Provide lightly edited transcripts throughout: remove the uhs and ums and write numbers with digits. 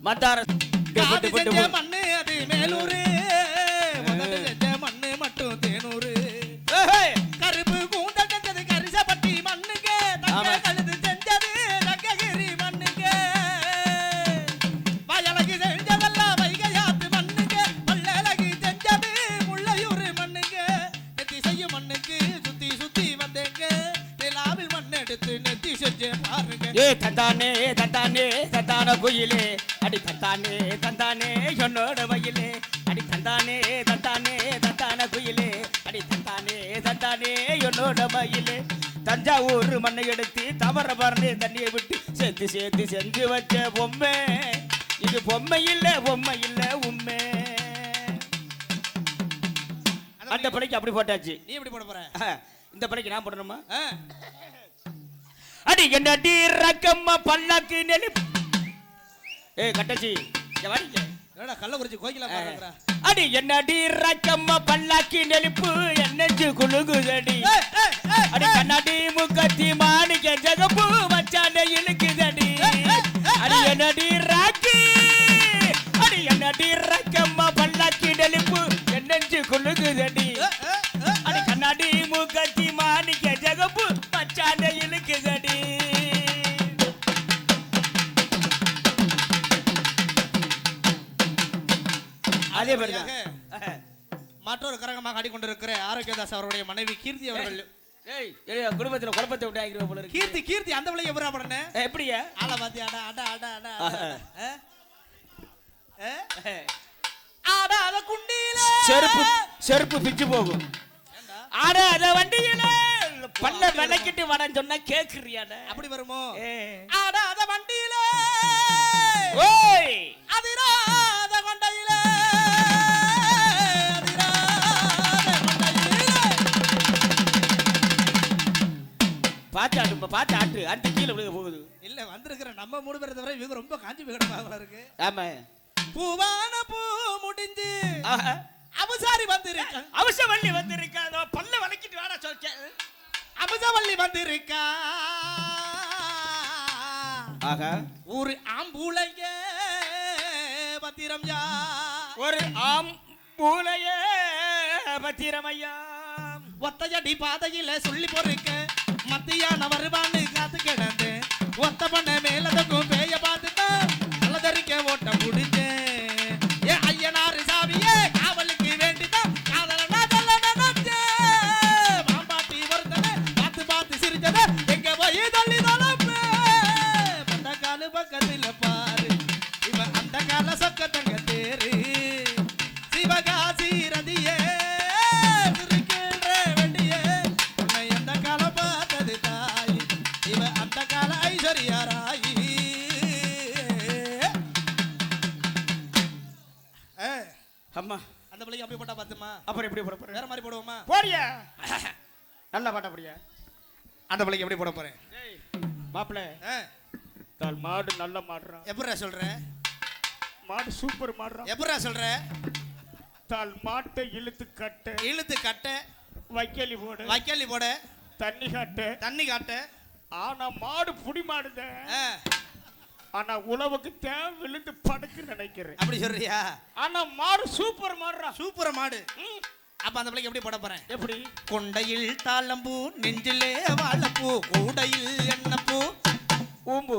மந்தார மண்ணு அது மேலூரு செஞ்ச மண்ணு மட்டும் தேனூரு கருப்பு கூண்ட செஞ்சது கரிசப்பட்டி மண்ணுங்க கழுது செஞ்சது ரங்ககிரி மண்ணுங்க வயலகு செஞ்சதெல்லாம் வைகையாத்து மண்ணுங்க பல்லழகு செஞ்சது முள்ளையூரு மண்ணுங்க நெத்தி செய்யும் மண்ணுக்கு சுத்தி சுத்தி வந்தேங்க நிலாவில் மண் எடுத்து நெத்தி செஞ்சு பாருங்க தந்தானே தந்தானே தந்தான குயிலே அடி தந்தானே தந்தானே என்னோட வயலே அடி தந்தானே தந்தானே தந்தான குயிலே அடி தந்தானே தந்தானே என்னோட வயலே தஞ்சாவூர் மண்ணை எடுத்து தவற பறந்து தண்ணியை விட்டு சேர்த்து சேர்த்து செஞ்சு வச்ச பொம்மை இது பொம்மை இல்ல உண்மை அந்த படைக்கு அப்படி போட்டாச்சு. நீ எப்படி போட போற? இந்த படைக்கு நான் போடணுமா? அடி என்னடி ரக்கம்மா பல்லாக்கு நெலி கட்டச்சி என்னடா கள்ளக்குறிச்சி கோயிலா பாக்குறா அடி என்னடி ரக்கம்மா பல்லாக்கு நெலிப்பு என்னஞ்சு குலுங்குதடி அடி கண்ணாடி முக்கத்தி மாணிக்க ஜகப்பு வச்சானே இழுக்குதடி அடி என்னடி ராக்கி அடி என்னடி ரக்கம்மா பல்லாக்கு நெலிப்பு என்னஞ்சு குலுங்குதடி அடி கண்ணாடி முக்கத்தி மாணிக்க ஜகப்பு வச்சானே இழுக்குதடி. அதே மற்றொரு கரகமாக ஆடிக்கொண்டிருக்கிற ஆரோக்கியதாஸ் அவருடைய மனைவி கீர்த்தி அவர்கள் குடும்பத்தில் குழப்பத்தை விட்டு போல கீர்த்தி கீர்த்தி அந்த விலைக்கு எப்படா பண்ண எப்படியா ஆள பாத்தி அடா அடா அடா அடா அடா அத குண்டில செருப்பு செருப்பு பிச்சு போகும் ஆடா அத வண்டியில பல்ல விளக்கிட்டு வரேன்னு சொன்னா கேக்குறியாட அப்படி வருமோ ஆடா அத வண்டியில ஓய் அதிராத கொண்டையில பாத்து ஆட்டு அந்த கீழே விழுக போகுது இல்ல வந்திருக்கிற நம்ம மூணு பேரை தவிர இவங்க ரொம்ப காஞ்சி போயிடமா இருக்கு. ஆமா பூவான பூ முடிஞ்சு அபசாரி வந்திருக்க அவசவள்ளி வந்திருக்கா பல்ல வளைக்கிட்டு வாடா சொல்றேன் அபசவள்ளி வந்திருக்கா ஆகா ஒரு ஆம்பூளைய பத்திரம்யா ஒரு ஆம்பூளைய பத்திரமையா ஒத்தையடி பாதையில சொல்லி பொறுக்க மத்தியான வருவான்னு காத்து கிடந்து ஒத்த பண்ண மேலதுக்கும் பேய பார்த்துட்டா நல்லதறிக்க ஓட்ட முடிஞ்சேன் ஏ ஐயனாரு சாமியே காவலுக்கு வேண்டிதான் காதலனா தள்ளனே மாம்பாட்டி ஒருத்தனே பார்த்து பார்த்து சிரிச்சத எங்க போய் தள்ளி தளப்பே அந்த காலு பக்கத்துல பாரு இவன் அந்த கால சொக்கத்தங்க தேரு சிவகாசி ரதியே அம்மா அந்த பிள்ளைக்கு அப்படி போட்டா பாத்துமா அப்புறம் எப்படி போட போற வேற மாதிரி போடுவோமா போறியா நல்ல பாட்டா போறியா அந்த பிள்ளைக்கு எப்படி போட போறேன் மாப்பிள்ள தால் மாடு நல்ல மாடுறான் எப்படிடா சொல்ற மாடு சூப்பர் மாடுறான் எப்படிடா சொல்ற தால் மாட்டை இழுத்து கட்ட வைக்கலி போட தண்ணி காட்ட ஆனா மாடு புடி மாடுத ஆனா உழவுக்கு தேவை விழுந்து படுக்கு நினைக்கிறேன் அப்படி சொல்றியா ஆனா மாடு சூப்பர் மாடுறா சூப்பர் மாடு அப்ப அந்த பிள்ளைக்கு எப்படி போட போறேன் எப்படி கொண்டையில் தாளம்பூ நெஞ்சிலே வாழப்பூ கூடையில் எண்ணப்பூ ஊம்பு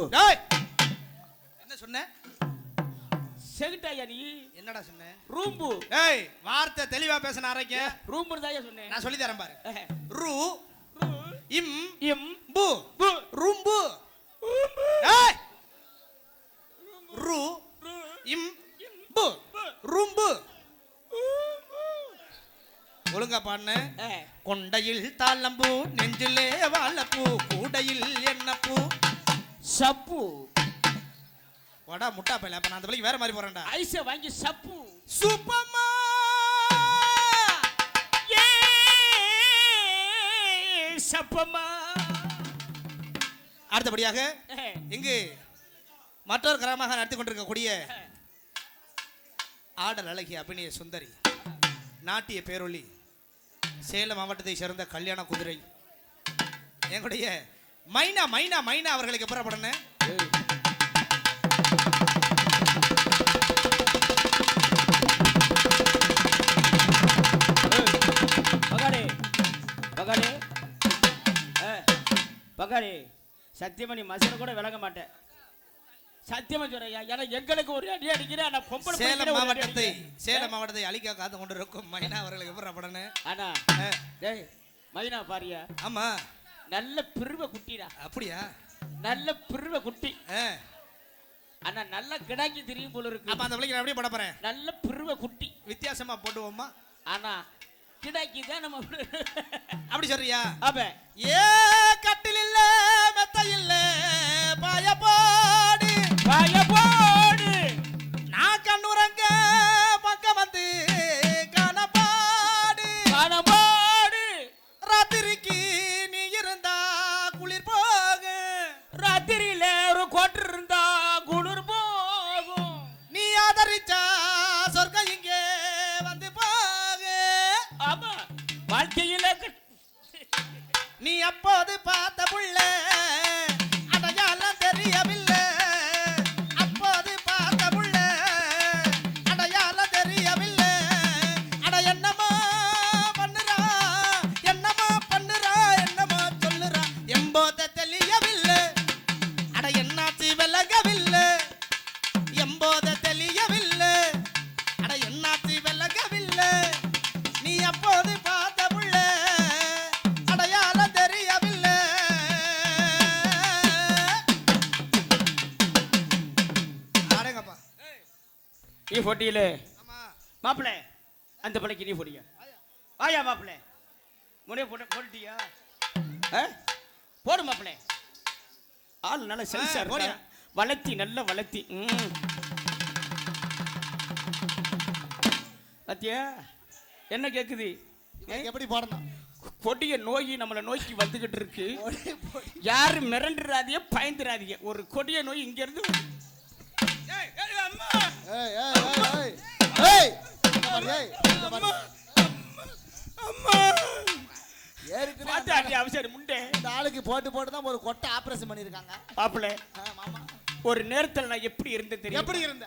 என்ன சொன்ன செகுட்டாயா நீ என்னடா சொன்ன ரூம்பு ஏய் வார்த்தை தெளிவா பேசன ஆரம்பிக்க ரூம்பு தான் சொன்னேன் நான் சொல்லி தரேன் பாரு ரூ இம் இம் பு ரூம்பு ஏய் ரு இம் பு ரூம்பு ஒழுங்கா பாடுன கொண்டையில் தாளம்பூ நெஞ்சிலே வாழப்பூ கூடையில் எண்ணப்பூ சப்பு வாடா முட்டா பையல அப்ப நான் அந்த பிள்ளைக்கு வேற மாதிரி போறேன்டா ஐஸ வாங்கி சப்பு சூப்பர்மா ஏ சப்பமா அடுத்தபடியாக இங்கு மற்றொரு கிராமமாக நடத்தி கொண்டிருக்கக்கூடிய ஆடல் அழகி அபிநய சுந்தரி நாட்டிய பேரொளி சேலம் மாவட்டத்தை சேர்ந்த கல்யாண குதிரை எங்களுடைய மைனா மைனா மைனா அவர்களுக்கு எப்பறம் படன பங்காளி சத்தியமா நீ மசன கூட விளங்க மாட்டேன். சத்தியமா சொல்றையா, ஏன்னா எங்களுக்கு ஒரு அடி அடிக்கிறேன். நான் பொம்பளை சேலம் மாவட்டத்தை அழிக்க காத்து கொண்டு இருக்கும் மைனா அவர்களுக்கு எப்படி படணும். ஆனா டேய் மைனா பாரியா, ஆமா நல்ல பிரிவ குட்டிடா. அப்படியா? நல்ல பிரிவ குட்டி. ஆனா நல்ல கிடாக்கி தெரியும் போல இருக்கு. அப்ப அந்த பிள்ளைக்கு நான் அப்படியே போட போறேன். நல்ல பிரிவ குட்டி வித்தியாசமா போட்டுவோமா? ஆனா கிடாக்கி தான் நம்ம அப்படி சொல்றியா? அப்ப ஏ கட்டில் இல்ல மெத்த இல்ல பாய போடு பாய போடு, நான் கண்ணுறங்க பக்கம் வந்து கனபாடு கனபாடு, ராத்திரிக்கு நீ இருந்தா குளிர் போக, ராத்திரியில ஒரு கோட்டு இருந்தா குளிர் போகும், நீ ஆதரிச்சா சொர்க்கம் இங்கே வந்து போக. ஆமா வாழ்க்கையில நீ அப்போது பார்த்த புள்ள அடையாளம் தெரியவில்லை, அப்போது பார்த்த புள்ள அடையாளம் தெரியவில்லை. அட என்னமா பண்ணுறா என்னமா பண்ணுறா என்னமா சொல்லுறா எம்போத தெரியவில்லை. அட என்னாச்சு விலகவில்லை எம்போத தெரியவில்லை. அட என்னாச்சு விலகவில்லை. நீ அப்போது பார்த்த புள்ள அடையாளம் தெரியவில்லை. அடங்கப்பா நீ போட்டியில ஆமா மாப்பிள்ள, அந்த பிள்ளைக்கு நீ போடியா? ஆயா மாப்பிள்ள, முனைய போட்டுட்டியா? போடு மாப்பிள்ள. ஆள் நல்ல செல்சா போடியா. இருக்கா, வளர்த்தி நல்ல வளர்த்தி. பாத்தியா என்ன கேக்குது? எப்படி போடணும்? கொடிய நோய் நம்மளை நோக்கி வந்துகிட்டு இருக்கு. யாரு மிரண்டுறாதீங்க, பயந்துராதீங்க. ஒரு கொடிய நோய் இங்க இருந்து அவசரம் முண்டே இந்த ஆளுக்கு போட்டு போட்டு தான் ஒரு கொட்டை ஆபரேஷன் பண்ணிருக்காங்க. மாப்பிள்ள, மாமா ஒரு நேரத்துல நான் எப்படி இருந்தேன் தெரியும்? எப்படி இருந்த?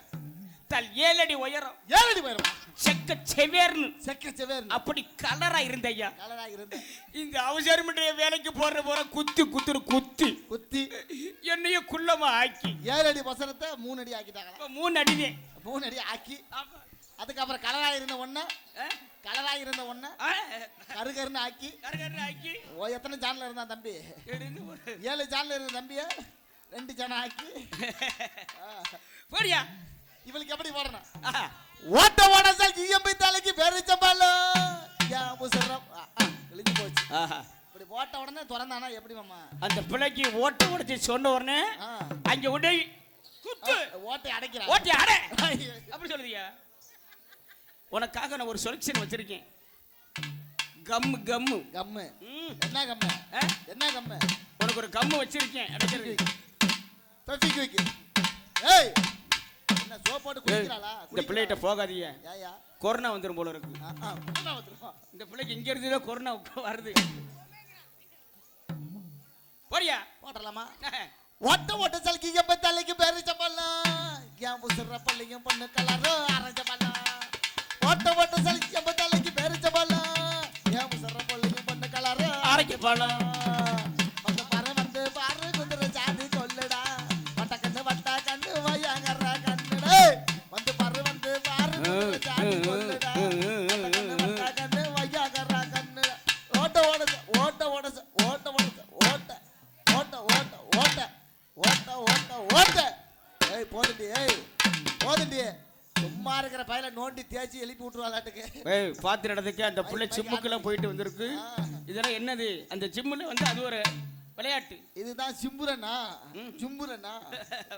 தல் 7 அடி உயரம், 7 அடி உயரம், செக்க செவேர்னு செக்க செவேர் அப்படி கலரா இருந்தையா. கலரா இருந்த இந்த அவசரமுடைய வேலைக்கு போற குத்தி குத்துரு குத்தி குத்தி என்னையும் குள்ளமா ஆக்கி 7 அடி வசனத்தை 3 அடி ஆக்கிட்டாங்களா? 3 அடிதே 3 அடி ஆக்கி அதுக்கப்புறம் கலரா இருந்த ஒண்ணு கலரா இருந்த ஒண்ணு கருகருன்னு ஆக்கி ஆக்கி எத்தனை சேனல் இருந்தா தம்பி? 7 சேனல் இருந்த தம்பிய 2 சேனல் ஆக்கி போடியா. இவளுக்கு எப்படி போடணும்? ஓட்ட ஓடசல் ஜிஎம்பி தலைக்கு பெருச்சபாலோ யா முசரம் எழுதி போச்சு. இப்படி ஓட்ட உடனே திறந்தானா எப்படி மாமா? அந்த பிள்ளைக்கு ஓட்ட உடைச்சு சொன்ன உடனே அங்க உடை குத்து ஓட்டை அடைக்கிறா. ஓட்டை அடை அப்படி சொல்லுதியா? உனக்காக நான் ஒரு சொல்யூஷன் வச்சிருக்கேன். கம்மு கம்மு கம்மு. என்ன கம்மு? என்ன கம்மு? உனக்கு ஒரு கம்மு வச்சிருக்கேன் அடைக்கிறதுக்கு. பெஃபிக்விக். ஏய் என்ன சோப் போட்டு குடிக்கறாளா? இந்த பிள்ளைகிட்ட போகாதீங்க. ஏயா கொரோனா வந்துரும் போல இருக்கு. கொரோனா வந்துரும். இந்த பிள்ளைக்கு இங்க இருந்து தான் கொரோனா வருது. போறியா? போடலாமா? ஓட்ட ஓட்ட சல்கி எப்ப தலைக்கு பெருச்சபாலோ யா முசர பள்ளியும் பொண்ணு கலரோ அரஞ்சபாலோ. ஓட்ட ஓட்ட சல்கி எப்ப தலைக்கு பெருச்சபாலோ யா முசர பள்ளியும் பொண்ணு கலரோ அரஞ்சபாலோ. வந்து பாரு குதிரை சாதி கொல்லுடா வட்ட கண்ணு வயாங்கற கண்ணுடா. வந்து பாரு குதிரை சாதி கொல்லுடா வட்ட கண்ணு வயாங்கற கண்ணுடா. ஓட்ட ஓட ஓட்ட ஓட ஓட்ட ஓட்ட ஓட்ட ஓட்ட ஓட்ட ஓட்ட ஓட்ட ஓட்ட. ஏய் போடுடி, ஏய் போடுடி. சும்மா இருக்கிற பையல நோண்டி தேய்ச்சி எழுப்பி விட்டுருவாளாட்டுக்கு. ஏய் பாத்து நடந்துக்க. அந்த புள்ள ஜிம்முக்குலாம் போயிட்டு வந்திருக்கு. இதெல்லாம் என்னது? அந்த ஜிம்முல வந்து அது ஒரு விளையாட்டு. இதுதான் சிம்புரனா ஜும்புரனா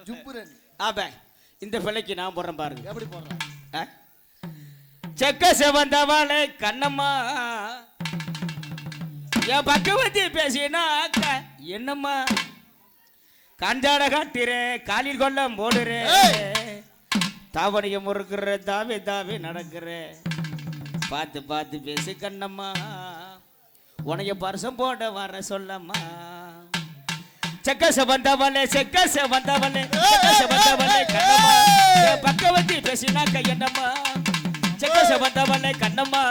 ஜும்புரன். ஆபா இந்த பிள்ளைக்கு நான் போடுறேன் பாருங்க. எப்படி போடுறேன்? செக்க செவந்தவாளை கண்ணம்மா என் பக்கவத்தி பேசினாக்க என்னம்மா கஞ்சாட காட்டுறே காலில் கொல்லம் போடுறே தாவணிய முறுக்குற தாவே தாவே நடக்கிற பார்த்து பார்த்து பேசு கண்ணம்மா உனைய பரிசம் போட வர சொல்லம்மா. செக்க செவந்தவளே கண்ணம்மா என் பக்கவத்தி பேசினாக்க என்னம்மா. செக்க செவந்தவளே கண்ணம்மா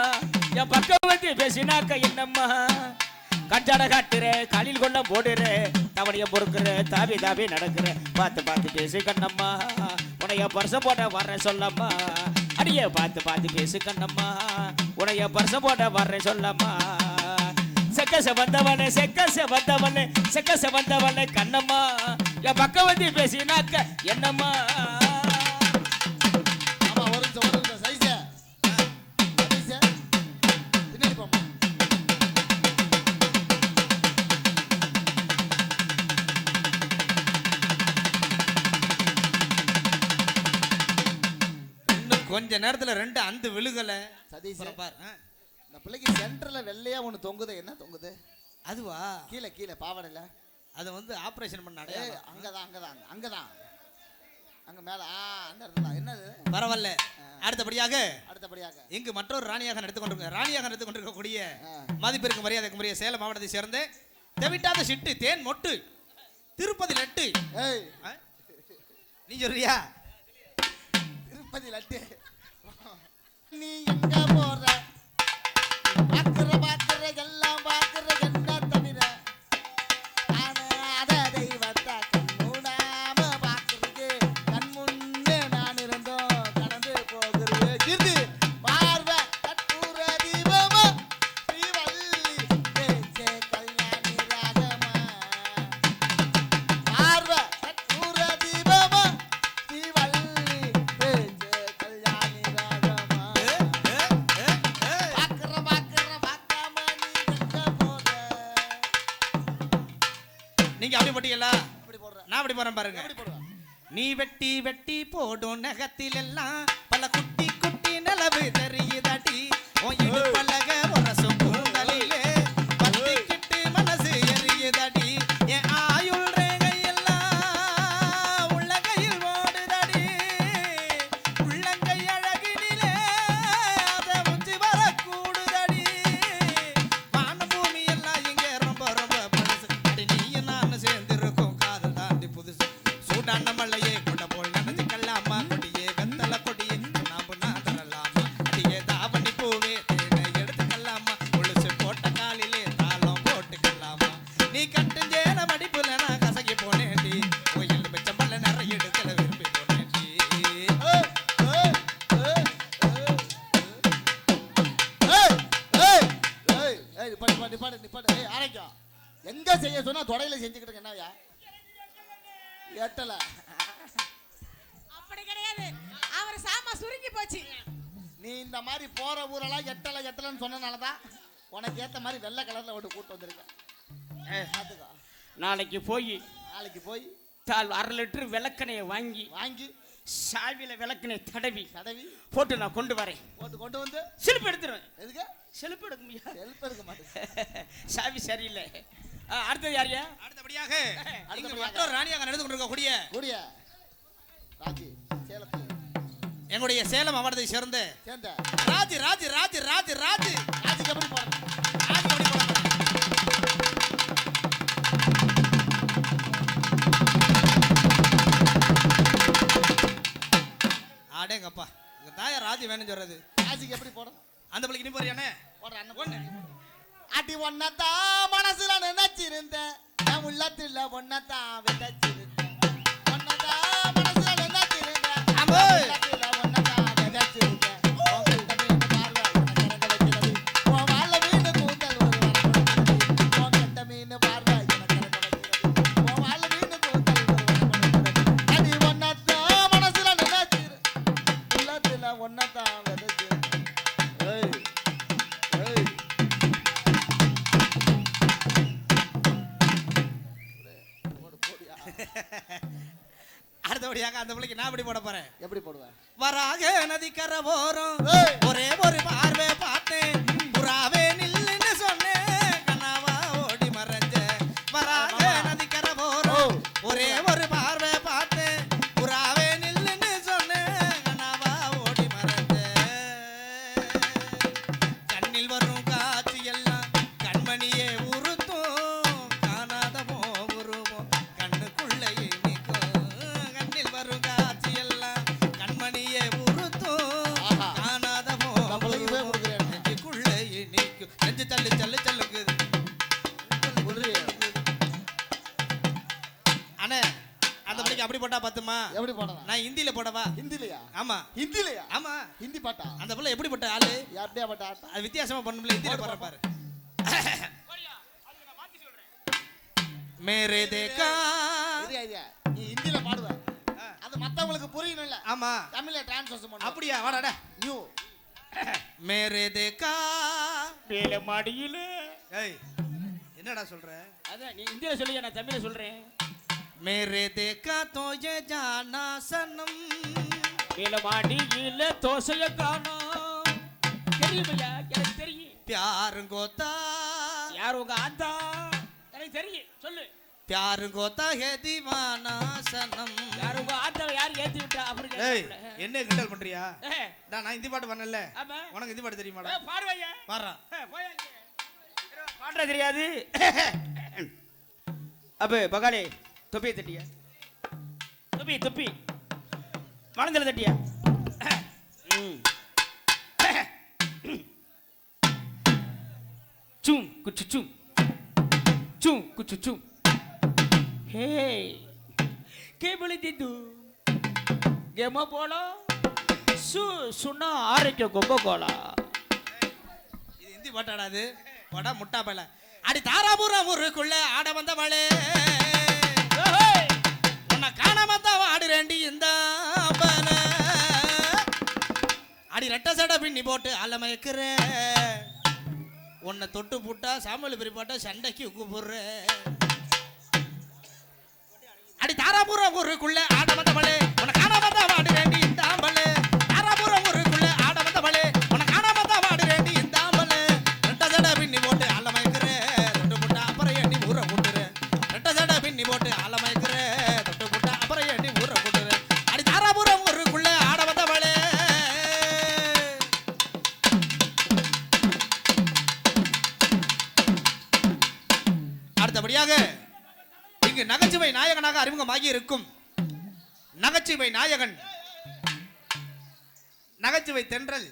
என் பக்கவத்தி பேசினாக்க என்னம்மா. கஞ்சாட காட்டுற காலில் கொள்ள போடுற தவணைய பொறுக்கிற தாவி தாவி நடக்கிற பார்த்து பார்த்து பேசு கண்ணம்மா உனைய பரிசம் போட வர்ற சொல்லம்மா அடியே பார்த்து பார்த்து பேசு கண்ணம்மா உனைய பரிசம் போட வர்ற சொல்லம்மா செக்கச வந்தவனே செக்கச வந்தவனே கண்ணம்மா என் பக்கம் வந்து பேசினாக்க என்னம்மா ஆமா ஒரு நிமிஷம் சைஸ பின்னாடி போமா இன்னும் கொஞ்ச நேரத்துல ரெண்டு அந்த விழுகல சதீஷ் பார் இந்த பிள்ளைக்கு சென்டர்ல வெள்ளையா ஒண்ணு தொங்குது என்ன தொங்குது அதுவா கீழே கீழே பாவாடையில அது வந்து ஆபரேஷன் பண்ண அடையாளம். அங்கதான் அங்க மேல அந்த இடத்துல தான் என்னது பரவாயில்ல. அடுத்தபடியாக அடுத்தபடியாக இங்கு மற்றொரு ராணியாக நடந்து கொண்டிருக்கக்கூடிய மதிப்பிற்கு மரியாதைக்குரிய சேலம் மாவட்டத்தை சேர்ந்த தெவிட்டாத சிட்டு தேன் மொட்டு திருப்பதி லட்டு. ஏய் நீ சொல்றியா திருப்பதி லட்டு நீ எங்க போற பாக்குற எல்லாம் பாக்குற என்ன தவிர நானு அத தெய்வத்தை கண்மூடாம பாக்குறது கண் முன்னே நான் இருந்தோம் கடந்து போகிறது கிருதி பார்வை கற்பூர தீபமா ஸ்ரீவல்லி பேச்சே கல்யாணி ராகமா பார்வை கற்பூர தீபமா ஸ்ரீவல்லி பேச்சே கல்யாணி ராகமா நீங்க அப்படி போட்டீங்களா? அப்படி போடுறேன் நான் அப்படி போறேன் பாருங்க. எப்படி போடுவேன் நீ வெட்டி வெட்டி போடும் நகத்தில் எல்லாம் பல குட்டி குட்டி நிலவு தெரியுதடி உன் இடுப்பழக உரசும் கூந்தலிலே பத்திக்கிட்டு மனசு எரியுதடி என் ஆயுள் ரேகையெல்லாம் உள்ளங்கையில் ஓடுதடி உள்ளங்கை அழகினிலே அதை உச்சி வர கூடுதடி வான பூமி எல்லாம் இங்க ரொம்ப ரொம்ப பழசு அடி நீயும் நானும் சேர்ந்திருக்கும் காதல் தாண்டி புதுசு சூடான மலையே கொண்ட போல் நனைஞ்சு கல்லாமா கொடியே வெத்தல கொடியே நாம நாதரலாமா அடியே தாவணி பூவே தேனை எடுத்துக்கலாமா கொலுசு போட்ட காலிலே தாளம் போட்டுக்கலாமா நீ கட்டுஞ்சேன மடிப்புல நான் கசகி போனேன்டி கோயில் மிச்சம்பல்ல நிறைய இடத்துல விரும்பி போனேன்டி. எங்க செய்ய சொன்னா தொடையில செஞ்சுக்கிட்டு என்னயா எட்டல அப்படி கிடையாது. அவர் சாமா சுருங்கி போச்சு. நீ இந்த மாதிரி போற ஊரெல்லாம் எட்டலன்னு சொன்னனாலதான் உனக்கு ஏத்த மாதிரி வெள்ளை கலர்ல ஒரு கூட்டு வந்திருக்க. பாத்துக்கோ நாளைக்கு போய் அரை லிட்டர் விளக்கணைய வாங்கி சாவியில விளக்கணை தடவி போட்டு நான் கொண்டு வரேன். கொண்டு வந்து செல்ஃப் எடுத்துருவேன். எதுக்கு செல்ஃப் எடுக்க முடியாது, ஹெல்ப் எடுக்க மாட்டேன். சாவி சரியில்லை. அடுத்தது யாரியா? அடுத்தபடியாக இங்கு மற்றொரு ராணியாக நடந்து கொண்டிருக்கக்கூடிய கூடிய ராஜி சேலத்தில் எங்களுடைய சேலம் மாவட்டத்தை சேர்ந்த ராஜி ராஜி ராஜி ராஜி ராஜி ராஜிக்கு எப்படி போறது? ராஜி எப்படி போறாங்க? அடேங்கப்பா இந்த தாயா ராஜி வேணும்னு சொல்றது. ராஜிக்கு எப்படி போறது? அந்த பிள்ளைக்கு நீ போறியானே? ஒண்ணு அடி ஒன்னதான் மனசுல நினைச்சிருந்தேன், என் உள்ளத்துல ஒன்னதான் விதைச்சிருந்தேன். ஒன்னதான் மனசுல நினைச்சிருந்தேன், உள்ளத்துல ஒன்னதான் விதைச்சிருந்தேன். உன் கண்ட மீன் பார்வை எனக்கு இறங்க வைக்கிறது, உன் வாழ மீன் கூந்தல் ஒரு வரப்படுகிறது. உன் கண்ட மீன் பார்வை எனக்கு இறங்க வைக்கிறது, உன் வாழ மீன் கூந்தல் ஒரு வரப்படுகிறது. அடி ஒன்னதான் மனசுல நினைச்சிரு, உள்ளத்துல ஒன்னதான் விதைச்சிருந்தேன். ஏய் ஏய் அடுத்தபடியாக அந்த பிள்ளைக்கு நான் எப்படி போட போறேன்? எப்படி போடுவேன்? வராக நதிக்கரை ஓரம் ஏய். ஒரே ஒரு பார்வை பார்த்தேன், புறாவே நில்லுன்னு சொன்னேன், கண்ணாவா ஓடி மறைஞ்ச. வராக நதிக்கரை ஓரம் ஒரே ஒரு பார்வை பார்த்தேன், புறாவே நில்லுன்னு சொன்னேன், கண்ணாவா ஓடி மறைஞ்ச. கண்ணில் வரும் காட்சி எல்லாம் கண்மணியே உறுத்தும், காணாத உருவம் கண்ணுக்குள்ளேயே நிற்கும். கண்ணில் வரும் காட்சி எல்லாம் கண்மணியே உறுத்தும், ஆஹா. காணாத நம்மளுக்கு எப்படி பாடலாம்? நான் ஹிந்தியில போடவா? ஹிந்திலையா? ஆமா. ஹிந்திலையா? ஆமா. ஹிந்தி பாட்டா? அந்த புள்ள எப்படிப்பட்ட ஆளு? எப்படியா பாட்டா ஆட்டா? அது வித்தியாசமா பண்ணும்ல, ஹிந்தியில போடுற பாரு. மேரே தேகா. இது நீ ஹிந்தில பாடுவ. அது மத்தவங்களுக்கு புரியணும்ல. ஆமா. தமிழ்ல டிரான்ஸ்லேஷன் பண்ணு. அப்படியா? வாடாடா. நியூ. மேரே தேகா. மேல மாடியில. ஏய் என்னடா சொல்ற? அதான் நீ ஹிந்தில சொல்லுங்க, நான் தமிழ்ல சொல்றேன். மேரே தேகா தோ ये जाना सनम. மேல மாடியில தோசைய காணோம். தெரியும் ஐயா, எனக்கு தெரியும். प्यार गोता. யார் உங்க ஆத்தா? எனக்கு தெரியும், சொல்லு. प्यार गोता है दीवाना सनम. யார் உங்க ஆத்தா? யார் ஏத்தி விட்டா? அப்படி ஏய் கேட்கல. என்ன கிண்டல் பண்றியா? ஏய், நான் ஹிந்தி பாட்டு பண்ணல. ஆமா. உனக்கு ஹிந்தி பாட்டு தெரியுமாடா? ஏய், பாடுவையா? பாடுறா. போய் அங்க. பாடுற தெரியாது. அப்ப பகாலே தொப்பி தட்டியா? தொப்பி மனதில் தட்டியா? चूम कुछ चूम कुछ चूम हे के बोली दीदू गेमा बोलो सुना आरोग्य कोको कोला இது ஹிந்தி பாட்டாடா அது? போடா முட்டா பையல. அடி தாராபுரம் ஊருக்குள்ள ஆட வந்தவளே, உன்னை காணாம தான் ஆடுறேண்டி இந்த ஆம்பல. அடி ரெட்ட சடை பின்னி போட்டு அலமயக்குற, உன்னை தொட்டு புட்டா சாம்பல் பிரிப்பாட்டா சண்டைக்கு கூப்பிடுற. அடி தாராபுரம் ஊருக்குள்ள ஆட வந்தவளே, உன்னை காணாம தான் ஆடுறேண்டி இந்த ஆம்பல. தாராபுரம் ஊருக்குள்ள ஆட வந்தவளே, உன்னை காணாம தான் ஆடுறேண்டி இந்த ஆம்பல. ரெட்ட சடை பின்னி போட்டு அலமயக்குற, தொட்டு புட்டா அப்புறம் ஏண்டி ஊற கூட்டுற. ரெட்ட சடை பின்னி போட்டு அலமயக்குற, தொட்டு புட்டா அப்புறம் ஏண்டி ஊற கூட்டுற. அடி தாராபுரம் ஊருக்குள்ள ஆட வந்தவளே. அடுத்தபடியாக இங்கு நகைச்சுவை நாயகனாக அறிமுகமாகி இருக்கும் நகைச்சுவை நாயகன், நகைச்சுவை தென்றல்,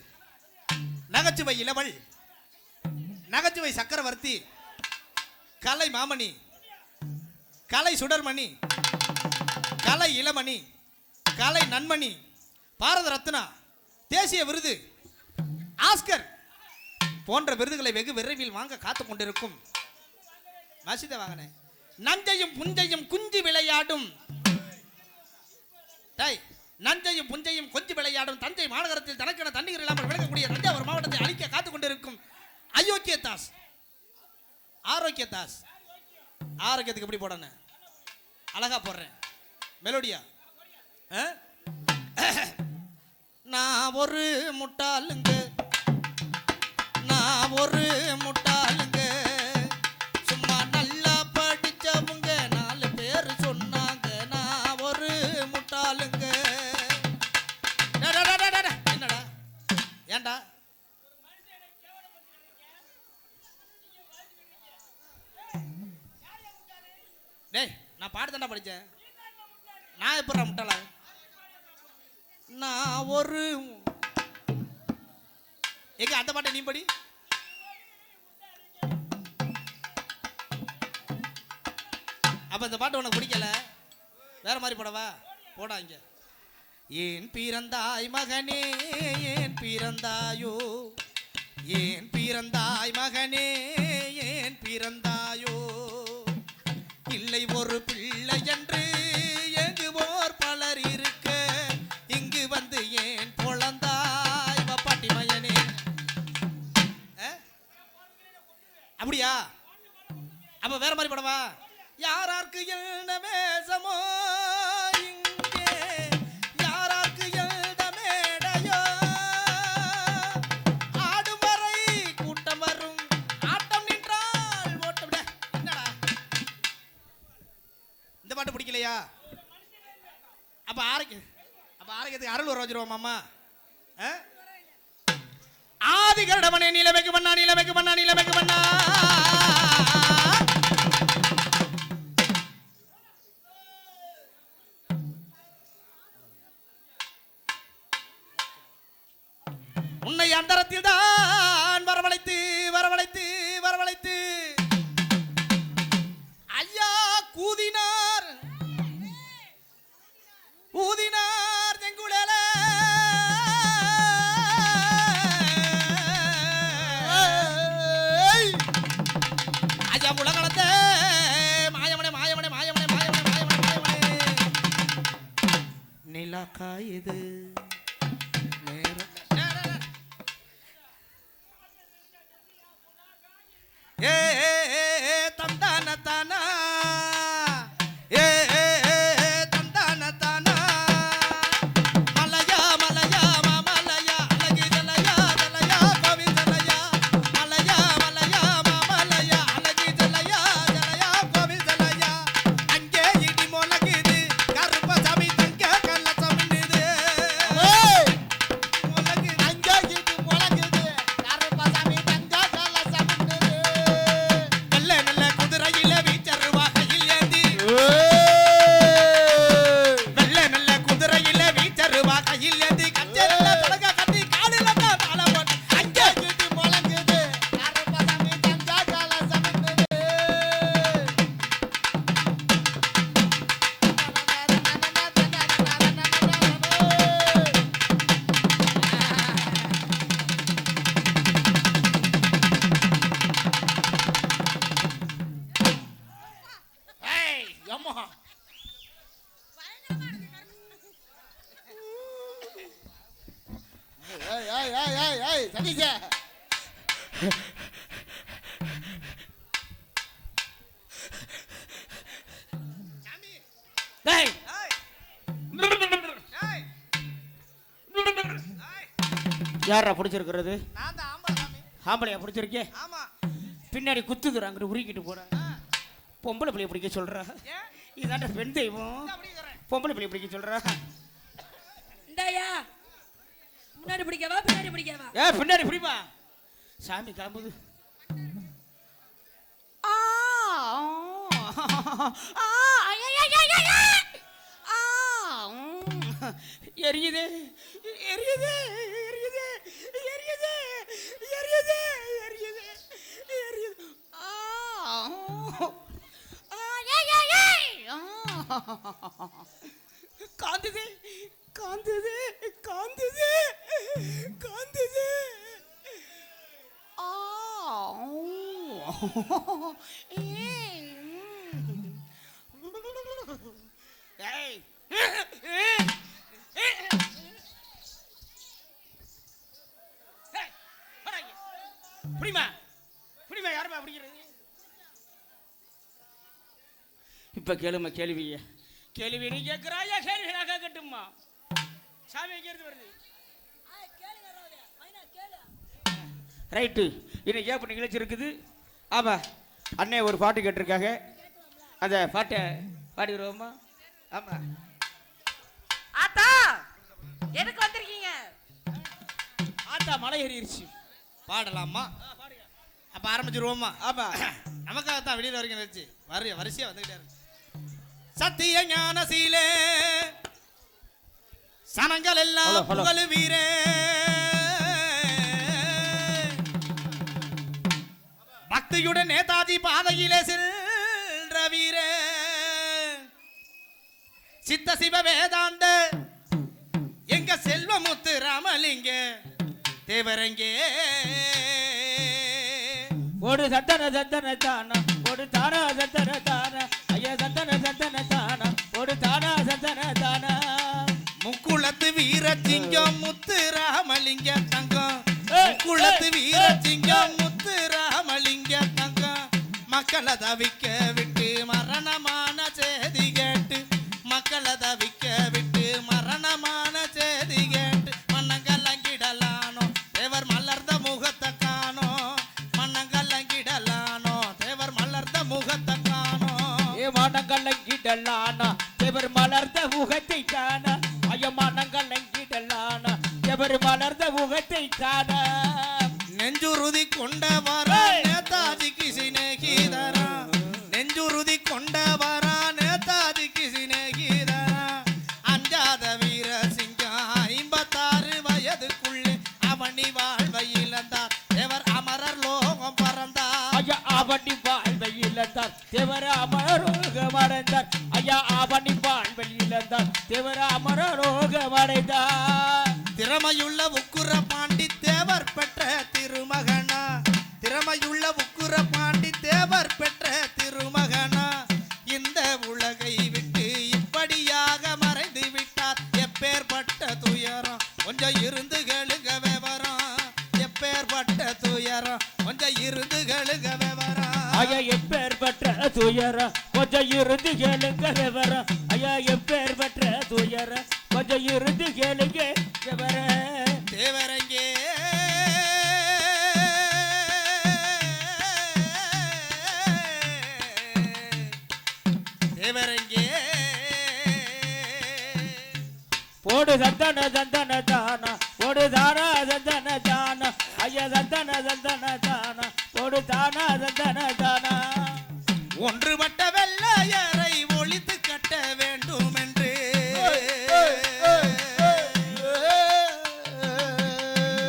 நகைச்சுவை இளவல், நகைச்சுவை சக்கரவர்த்தி, கலை மாமணி, கலை சுடர்மணி, கலை இளமணி, கலை நன்மணி, பாரத ரத்னா, தேசிய விருது, ஆஸ்கர் போன்ற விருதுகளை வெகு விரைவில் வாங்க காத்துக் கொண்டிருக்கும் மசித வாகன நஞ்சையும் புஞ்சையும் குஞ்சு விளையாடும் நஞ்சையும் புஞ்சையும் கொஞ்சி விளையாடும் தஞ்சை மாநகரத்தில் தனக்கென தண்ணீர் இல்லாமல் விளக்கக்கூடிய தஞ்சாவூர் மாவட்டத்தை அழிக்க காத்துக் கொண்டிருக்கும் அயோக்கிய தாஸ், ஆரோக்கிய தாஸ். ஆரோக்கியத்துக்கு எப்படி போடணும்? அழகா போடுறேன் மெலோடியா. நான் ஒரு முட்டாளுங்க, நான் ஒரு முட்டாளுங்க, சும்மா நல்லா படிச்சவங்க 4 பேர் சொன்னாங்க நான் ஒரு முட்டாளுங்க. என்னடா ஏண்டா? டேய் நான் பாட்டு தாண்டா படிச்சேன். நான் எப்படா முட்டாளா? நான் ஒரு எங்க அந்த பாட்டை நீ படி. அப்ப இந்த பாட்டு உனக்கு பிடிக்கல, வேற மாதிரி போடவா? போடா இங்க. ஏன் பிறந்தாய் மகனே, ஏன் பிறந்தாயோ, ஏன் பிறந்தாய் மகனே, ஏன் பிறந்தாயோ, இல்லை ஒரு பிள்ளை என்று எங்குவோர் பலர் இருக்க, இங்கு வந்து ஏன் பொழந்தாய் பாட்டி மயனே. அப்படியா? அப்ப வேற மாதிரி போடவா? யாராருக்கு என்ன வேஷமோ இங்கே, யாராருக்கு என்ன மேடையோ, ஆடும் வரை கூட்டம் வரும், ஆட்டம் நின்றால் ஓட்டம். என்னடா இந்த பாட்டு பிடிக்கலையா? அப்ப ஆரோக்கியத்துக்கு அருள் வச்சுருவோம். ஆதி கருடவனே நீலமைக்கு பண்ணா, நீலமைக்கு பண்ணா, நீலமைக்கு பண்ணா. உன்னை அந்தரத்தில் தான் வரவழைத்து வரவழைத்து வரவழைத்து ஐயா கூதினார், ஊதி காயுது ஏ தந்தான தானா ஏ தந்தான தானா மலையா மலையா மாமலையா அழகு ஜலையா ஜலையா கோவில் ஜலையா மலையா மலையா மாமலையா அழகு ஜலையா ஜலையா கோவில் ஜலையா அங்கே இடி முழங்குது கருப்பசாமி தங்க கள்ள சமிடுது அங்கே இடி முழங்குது கருப்பசாமி தங்க கள்ள சமிடுது நல்ல நல்ல குதிரையில வீச்சர் வாகையில் ஏந்தி நல்ல நல்ல குதிரையில வீச்சர் வாகையில் ஏந்தி கச்சேரில தொடங்க கட்டி காலில தான் தாளம் போட்டு அங்கே இடி முழங்குது கருப்பசாமி தங்க கள்ள சமிடுது ஏய் அம்மா ஏய் சதீஷே டேய் ஏய் ஏய் யாரா பிடிச்சிருக்கிறது நான் தான் ஆம்பளை சாமி ஆம்பளையா பிடிச்சிருக்கே ஆமா பின்னாடி குத்துக்குறாங்க உருக்கிட்டு போறேன் பொம்பளை பிள்ளைய பிடிக்க சொல்றா ஏன் இதாண்ட பெண் தெய்வம் அப்படிங்கறேன் பொம்பளை பிள்ளைய பிடிக்க சொல்றா இந்தாயா முன்னாடி பிடிக்கவா பின்னாடி பிடிக்கவா பின்னாடி பிடிப்பா சாமி கிளம்புது ஆ, ஆ, ஐயையையையைய! ஆ, எரியுது எரியுது எரியுது எரியுது எரியுது எரியுது எரியுது ஆ, ஐயையையை! காந்துது காந்துது காந்துது காந்துது ஏய் புடிமா புடிமா யாருமா பிடிக்கிறது இப்ப கேளுமா கேள்விய கேள்வி நீ கேட்கிறாயா கேள்வி நான் கேட்கட்டுமா சாமி கேட்டு வருது ரைட்டு இன்னைக்கு ஏன் நிகழ்ச்சி இருக்குது ஆமா அண்ணே ஒரு பாட்டு கேட்டிருக்காங்க அந்த பாட்டை பாடி வருவோமா ஆமா ஆத்தா எதுக்கு வந்திருக்கீங்க ஆத்தா மலை ஏறிடுச்சு பாடலாமா அப்ப ஆரம்பிச்சிருவோமா ஆமா நமக்காகத்தான் வெளியில வரைக்கும் நினைச்சு வரிசையா வந்துகிட்டே இருக்கு சத்திய ஞான சீலே சனங்கள் எல்லாம் ஹலோ, ஹலோ. புகழு வீரே பக்தியுடன் நேதாஜி பாதையிலே சென்ற வீரே சித்த சிவ வேதாந்த எங்க செல்வமுத்து ராமலிங்க தேவரங்கே ஒரு சத்தன சத்தன தானா ஒரு தானா சத்தன தானா ஐயா சத்தன சத்தன தானா ஒரு தானா சத்தன தானா முக்குளத்து வீரசிங்கம் முத்து ராமலிங்க தங்கம் ஏய், முக்குளத்து ஏய், வீரசிங்கம் முத்து ராமலிங்க தங்கம் மக்களை தவிக்க விட்டு மரணமான செய்தி கேட்டு மக்களை தவிக்க விட்டு மரணமான செய்தி கேட்டு மன்னங்கல்லங்கிடலானோ தேவர் மலர்ந்த முகத்தை காணோ மன்னங்கல்லங்கிடலானோ தேவர் மலர்ந்த முகத்தை காணோ ஏ மானங்கல்லங்கிடலானா தேவர் மலர்ந்த முகத்தை காண ஐயமானங்கல்லங்கிடலானா தேவர் மலர்ந்த முகத்தை காண நெஞ்சுறுதி கொண்டவரா நேதாஜிக்கு சிநேகிதரா நெஞ்சுறுதி கொண்டவரா நேதாஜிக்கு சிநேகிதரா அஞ்சாத வீர சிங்கம் 56 வயதுக்குள்ளே அவனி வாழ்வை இழந்தார் தேவர் அமரர் லோகம் பறந்தார் ஐயா அவனி வாழ்வை இழந்தார் தேவர் அமரோகம் அடைந்தார் ஐயா அவனி வாழ்வை இழந்தார் தேவர் அமரோகம் அடைந்தார் திறமையுள்ள உக்குர பாண்டி தேவர் பெற்ற திருமகனா திறமையுள்ள உக்குர பாண்டி தேவர் பெற்ற திருமகனா இந்த உலகை விட்டு இப்படியாக மறைந்து விட்டார் எப்பேர் எப்பேற்பட்ட துயரம் கொஞ்சம் இருந்து கேளுங்க விவரம் ஐயா எப்பேற்பட்ட துயரம் கொஞ்சம் இருந்து கேளுங்க விவரம் ஐயா எப்பேற்பட்ட துயரம் கொஞ்சம் இருந்து கேளுங்க விவரம் தேவரங்கே தேவரங்கே போடு சந்தன சந்தன தானா போடு தானா சந்தன தானா ஐயா சந்தன சந்தன தானா போடு தானா சந்தன தானா ஒன்றுபட்ட வெள்ளையரை ஒழித்து கட்ட வேண்டும் என்று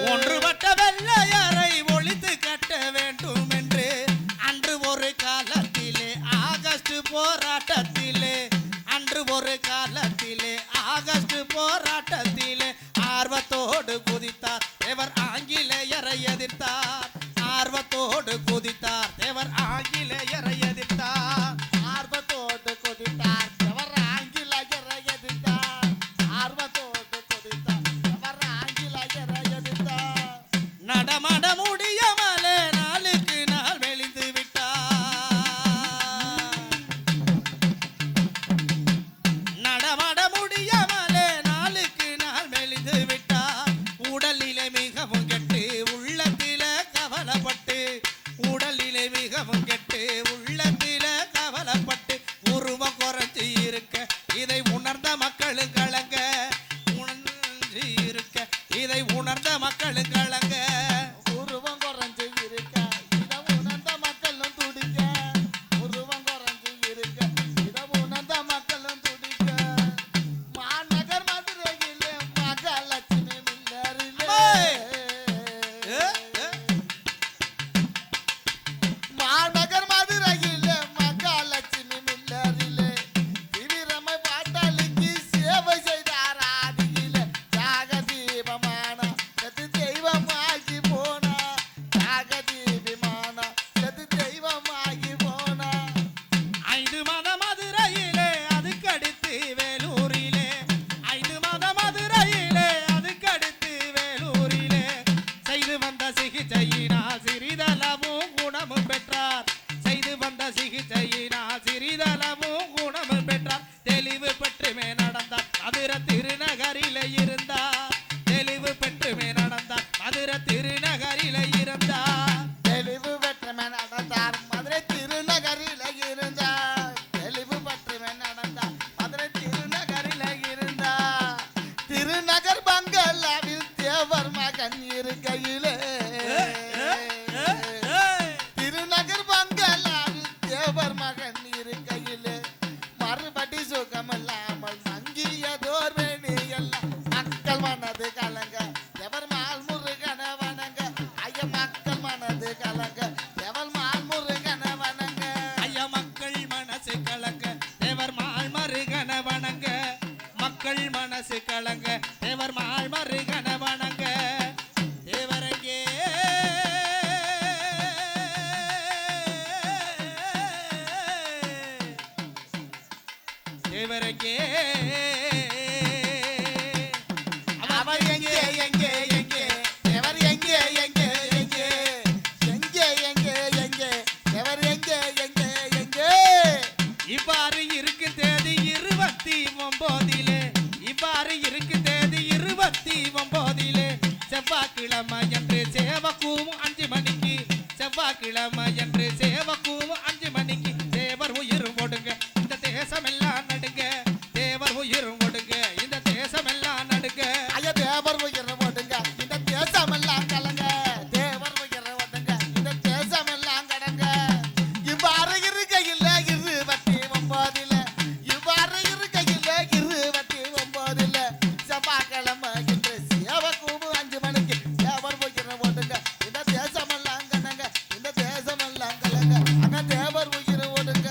ஒன்றுபட்ட வெள்ளையரை ஒழித்து கட்ட வேண்டும் என்று அன்று ஒரு காலத்திலே ஆகஸ்ட் போராட்டத்திலே அன்று ஒரு காலத்திலே ஆகஸ்ட் போராட்டத்திலே ஆர்வத்தோடு குதித்தார் தேவர் ஆங்கிலேயரை எதிர்த்தார் ஆர்வத்தோடு குதித்தார் தேவர் ஆங்கிலேயரை எதிர்த்தார் ஆர்வத்தோடு கொதித்தார் எவர் ஆங்கிலேயரை எதிர்த்தார் ஆர்வத்தோடு கொதித்தார் எவர் ஆங்கிலேயரை எதிர்த்தார் நடமாட முடியாமலே நாளுக்கு நாள் மெலிந்து விட்டார் நடமாட முடியாமலே நாளுக்கு நாள் மெலிந்து விட்டார் உடலிலே மிகவும் கெட்டு உள்ளத்திலே கவலைப்பட்டு உடலிலே மிகவும் கெட்டு உள்ளத்திலே கவலைப்பட்டு உருவம் குறைஞ்சு இருக்க இதை உணர்ந்த மக்களும் கலங்க உணர்ந்து இருக்க இதை உணர்ந்த மக்களும் கலங்க உருவம் குறைஞ்சு இருக்க இதை உணர்ந்த மக்களும் துடிக்க உருவம் குறைஞ்சு இருக்க இதை உணர்ந்த மக்களும் துடிக்க மாநகர் மதுரையிலே மகாலட்சுமி மில்லரிலே மாநகர் மதுரையிலே மகாலட்சுமி மில்லரிலே திவிரமை பாட்டாளிக்கு சேவை செய்தார் ஆதியிலே தியாக தீபமான செத்து தெய்வமாகி போனா தியாக தீபமான செத்து தெய்வமாகி போனா 5 மாத மதுரையிலே அதுக்கடுத்து வேலூரிலே 5 மாத மதுரையிலே அதுக்கடுத்து வேலூரிலே செய்து வந்த சிகிச்சையினால் சிறிதளவும் குணமும் பெற்றார் செய்து வந்த சிகிச்சையினால் சிறிதளவும் குணமும் பெற்றார் தெளிவு பெற்றுமே நடந்தார் மதுரை திருநகரிலே இருந்தார் தெளிவு பெற்றுமே நடந்தார் மதுரை திருநகரிலே இருந்தார் தெளிவு பெற்றுமே நடந்தார் மதுரை திருநகரில இருந்தார் தெளிவு பெற்றுமே நடந்தார் மதுரை திருநகரில இருந்தார் திருநகர் பங்களாவில் தேவர் மகன் இருக்கையிலே திருநகர் பங்களாவில் தேவர் மகன் இருக்கையிலே மறுபடி சுகமில்லாமல் மங்கியதோர் வேணி எல்லாம் மக்கள் மனது கலங்க எவர் மால் முருகன வணங்க ஐய மக்கள் மனது கலங்க எவர் மால் முருகன வணங்க ஐயா மக்கள் மனசு கலங்க தேவர் மால் மருகன வணங்க மக்கள் மனசு கலங்க தேவர் மால் மருகன வணங்க தேவரங்கே தேவரங்கே அவர் எங்கே எங்கே எங்கே எவர் எங்கே எங்கே எங்கே எங்கே எங்கே எங்கே எவர் எங்கே எங்கே எங்கே இவ்வாறு இருக்கு தேதி 29 இவ்வாறு இருக்கு தேதி 29 செவ்வாய்க்கிழமை என்று சேவக்கூவும் 5 மணிக்கு செவ்வாய்க்கிழமை என்று சேவக்கூவும் 5 மணிக்கு தேவர் உயிரும் ஒடுங்க இந்த தேசமெல்லாம் நடுங்க தேவர் உயிரும் ஒடுங்க இந்த தேசமெல்லாம் நடுங்க ஐயா தேவர் உயிர ஓடுங்க இந்த தேசமெல்லாம் கலங்க தேவர் உயிர ஓடுங்க இந்த தேசமெல்லாம் கடங்க இவ்வாறு இருக்கையில் 29 இவ்வாறு இருக்கையில் 29 செவ்வாய்க்கிழமை என்று சேவக்கூவு 5 மணிக்கு தேவர் உயிர ஓடுங்க இந்த தேசமெல்லாம் கலங்க இந்த தேசமெல்லாம் கலங்க அங்க தேவர் உயிர ஓடுங்க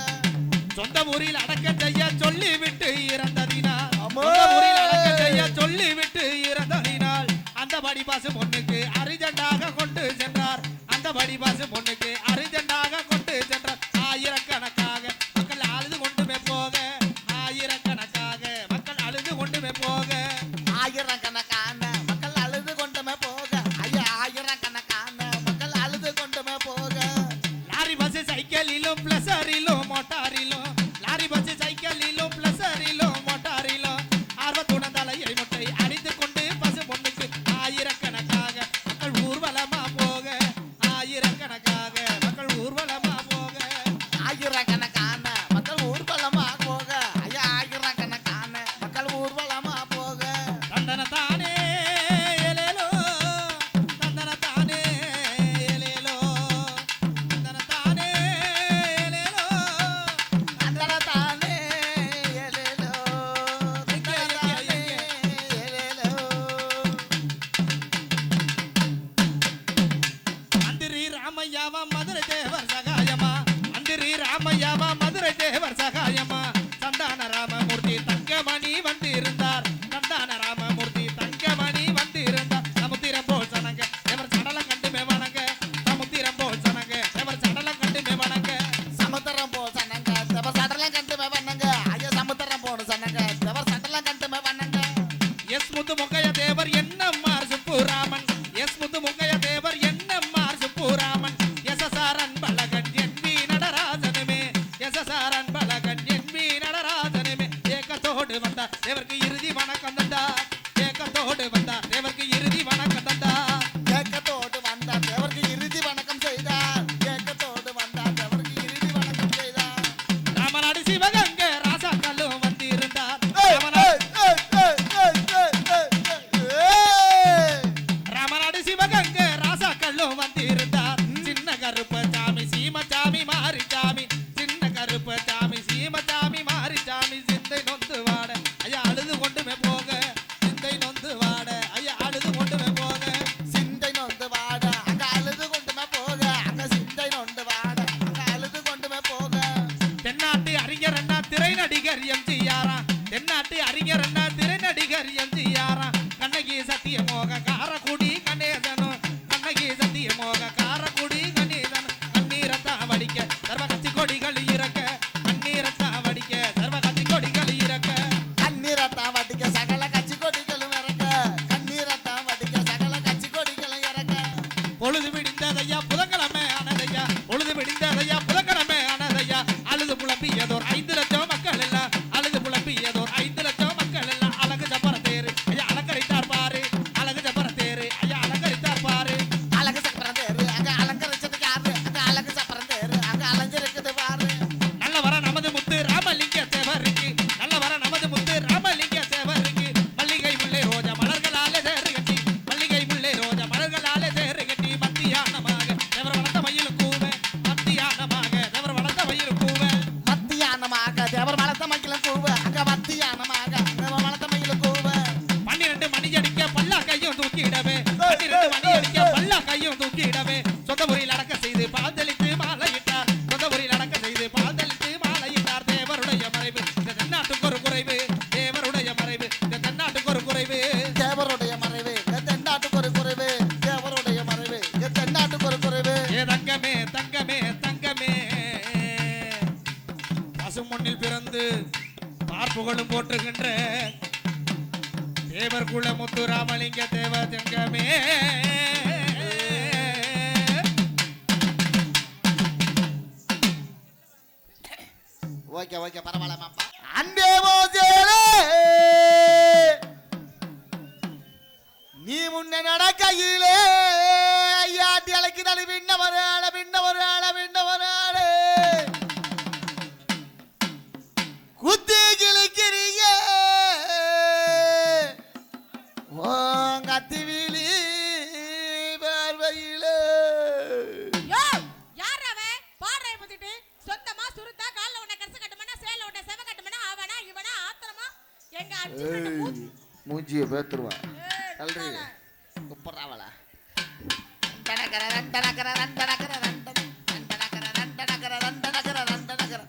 சொந்த ஊரில் அடக்க செய்ய சொல்லிவிட்டு இறந்ததினால் ஆமா. சொந்த ஊரில் அடக்க செய்ய சொல்லிவிட்டு இறந்ததினால் அந்த படிபாசு பொண்ணுக்கு அரிஜெண்டாக கொண்டு சென்றார் அந்த படிபாசு பொண்ணுக்கு அரிஜெண்டாக கொண்டு சென்றார் ஆயிரக்கணக்காக மக்கள் அழுது கொண்டுமே போக ஆயிரக்கணக்காக மக்கள் அழுது கொண்டுமே போக ஆயிரக்கணக்கான மக்கள் அழுது கொண்டுமே போக ஐயா ஆயிரக்கணக்கான ராமையாவா மதுரை தேவர் சகாயமா அந்திரி ராமையாவா மதுரை தேவர் சகாயமா சந்தான ராமமூர்த்தி தங்கமணி வந்து இருந்தார் சந்தான ராமமூர்த்தி தங்கமணி வந்து இருந்தார் சமுத்திரம் போல் சனங்க தேவர் சடலம் கண்டுமே வணங்க சமுத்திரம் போல் சனங்க தேவர் சடலம் கண்டுமே வணங்க சமுத்திரம் போ சொன்னாங்க தேவர் சடலம் கண்டுமே வண்ணங்க ஐயா சமுத்திரம் போன்னு சொன்னாங்க தேவர் சடலம் கண்டுமே வண்ணங்க எஸ் முத்து முக்கைய தேவர் என்னம்மார் சுப்புராமன் எஸ் முத்து முக்கைய தேவர் என்னம்மார் சுப்புராமன் எசசாரன் பலகன் என்பி நடராஜனுமே எசசாரன் பலகன் என்பி நடராஜனுமே ஏக்கத்தோடு வந்தார் தேவருக்கு இறுதி வணக்கம் தந்தார் ஏக்கத்தோடு வந்தார் தேவருக்கு இறுதி வணக்கம் தந்தார் ஏக்கத்தோடு வந்தார் தேவருக்கு இறுதி வணக்கம் செய்தார் ஏக்கத்தோடு வந்தார் தேவருக்கு இறுதி வணக்கம் செய்தார் ராமநாடு சிவகங்கை ராசாக்களும் வந்து இருந்தார் ராமநாடு சிவகங்கை ராசாக்களும் வந்து இருந்தார் சின்ன கருப்ப சாமி சீமச்சாமி மாரிச்சாமி சின்ன கருப்ப சாமி சீமச்சாமி மாரிச்சாமி சிந்தை நொந்து வாட ஐயா அழுது கொண்டுமே போக சிந்தை நொந்து வாட ஐயா அழுது கொண்டுமே போக சிந்தை நொந்து வாட அங்க அழுது கொண்டுமே போக அங்க சிந்தை நொந்து வாட அங்க அழுது கொண்டுமே போக தென்னாட்டு அறிஞர் அண்ணா திரை நடிகர் எம்ஜிஆரா தென்னாட்டு அறிஞர் அண்ணா திரை நடிகர் எம்ஜிஆரா கண்ணகி சத்தியமோக காரக்குடி கணேசனும் கண்ணகி சத்தியமோக காரக்குடி கணேசனும் கண்ணீரத்தா வடிக்க சர்வ கட்சி கொடிகள் இறக்க கண்ணீரத்தா வடிக்க சர்வ கட்சி கொடிகள் இறக்க கண்ணீரத்தான் வடிக்க சகல கட்சி கொடிகளும் இறக்க கண்ணீரத்தான் வடிக்க சகல கட்சி கொடிகளும் இறக்க பொழுது விடிந்ததையா புதன்கிழமை ஆனதையா பொழுது விடிந்ததையா புதன்கிழமை ஆனதையா அழுது புலம்பியதோர் 5 லட்சம் மக்கள் எல்லாம் அழுது புலம்பியதோர் 5 லட்சம் மக்கள் எல்லாம் அழகு ஜப்பர தேரு ஐயா அலங்கரித்தார் பாரு அழகு ஜப்பர தேரு ஐயா அலங்கரித்தார் பாரு அழகு சப்பரம் தேரு அங்க அலங்கரிச்சது யாரு அங்க அழகு சப்பரம் தேரு அங்க அலங்கரிக்குது பாரு நல்ல வர நமது முத்து ராமலிங்க தேவருக்கு நல்ல வர நமது முத்து ராமலிங்க தேவருக்கு மல்லிகை முல்லை ரோஜா மலர்களாலே சேரு கட்டி மல்லிகை முல்லை ரோஜா மலர்களாலே சேரு கட்டி மத்தியானமாக தேவர் வளர்த்த மயில் கூவ மத்தியானமாக தேவர் வளர்த்த மயில் கூவ மத்தியானமாக தேவர் வளர்த்த மயிலும் கூவ அங்க மத்தியானமாக தேவர் வளர்த்த மயிலும் கூவ 12 மணி அடிக்க பல்லா கையும் தூக்கிடவே 12 மணி அடிக்க பல்லா கையும் தூக்கிடவே சொந்த முறையில் அடக்க செய்து பாதளித்து மாலையிட்டார் சொந்த முறையில் அடக்க செய்து பாதளித்து மாலையிட்டார் தேவருடைய மறைவு இந்த தென்னாட்டுக்கு ஒரு குறைவு தேவருடைய மறைவு இந்த தென்னாட்டுக்கு ஒரு குறைவு தேவருடைய மறைவு தென்னாட்டுக்கு ஒரு குறைவு தேவருடைய மறைவு தென்னாட்டுக்கு ஒரு குறைவு ஏ தங்கமே தங்கமே தங்கமே பசுமொன்னில் பிறந்து பார்ப்புகளும் போற்றுகின்ற தேவர் குல முத்து ராமலிங்க தேவ தங்கமே ஓகே ஓகே பரவாயில்லமாப்பா அன்பே மோசேலே நீ முன்ன நடக்கையிலே ஐயாட்டி அழைக்குதல் பின்ன ஒரு ஆள பின்ன ஒரு ஆள பின்ன ஒரு ஆளு குத்தி கிழிக்கிறீங்க ஓ கத்திவிலி பார்வையிலே யோ யார் அவன் பாடுறத பத்திட்டு சொந்தமா சுருத்தா கால்ல உன்னை கரச கட்டுமனா சேல உன்னை செவ கட்டுமனா அவனா இவனா ஆத்திரமா எங்க அஞ்சு மினிட் மூஞ்சியை பேத்துருவா கல்றி குப்பறாவளா ரண்டனகர ரண்டனகர ரண்டனகர ரண்டனகர ரண்டனகர ரண்டனகர ரண்டனகர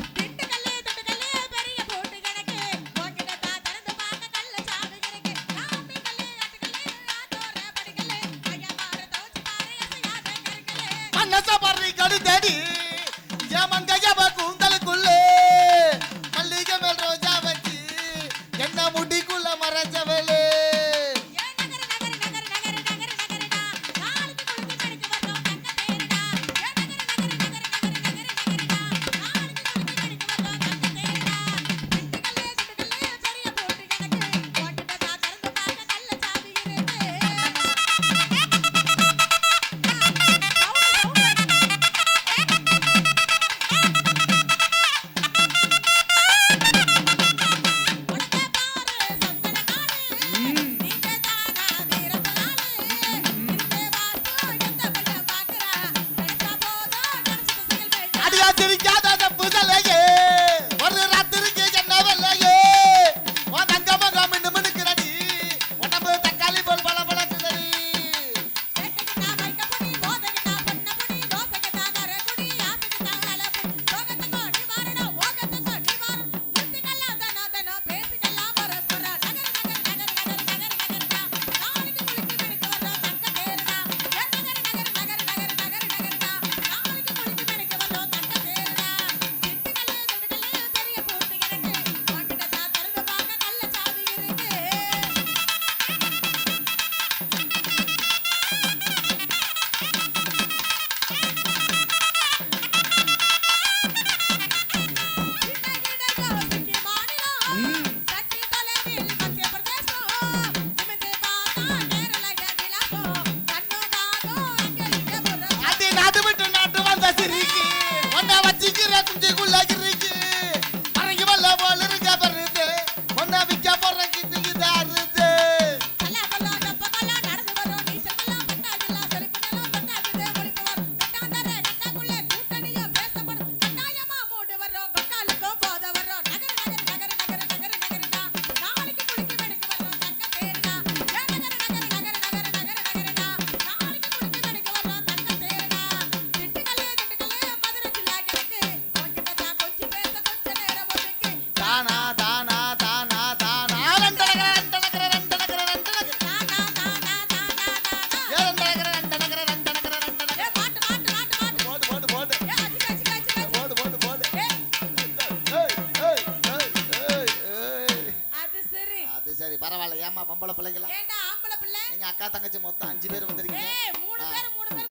திட்டுக்கல்லே பெரிய போட்டு கணக்கு உன்கிட்ட தான் திறந்து பார்க்க கல்ல சாவி கிடக்கு ராமி கல்லே ஆட்டுக்கல்லே ஆத்தோர படிக்கல்லே ஐயா மாற தோச்சு பாரு எசையாத கருக்கல்லே மனச பறி கடுதடி ஜமங்க ஜப கூந்தலுக்குள்ளே மல்லிகை மேல் ரோஜா வச்சு என்ன முடிக்குள்ள மறைச்சவளே ஏ நகர நகர நகர நகர நகர நகரடா நாளைக்கு குளிச்சு கடிச்சு வந்தோம் தங்க தேருடா ஏ நகர நகர நகர நகர நகர நகரடா நாளைக்கு குளிச்சு கடிச்சு வந்தோம் தங்க தேருடா திட்டுக்கல்லே பெரிய போட்டு கணக்கு உன்கிட்ட தான் திறந்து பார்க்க கல்ல சாவி இருக்கு அடியா சிரிக்காத புகழை சரி பரவாயில்ல. ஏமா பொம்பளை பிள்ளைங்களா? ஏண்டா ஆம்பளை பிள்ளை? எங்க அக்கா தங்கச்சி மொத்தம் 5 பேர் வந்திருக்கீங்க. ஏய் 3 பேர்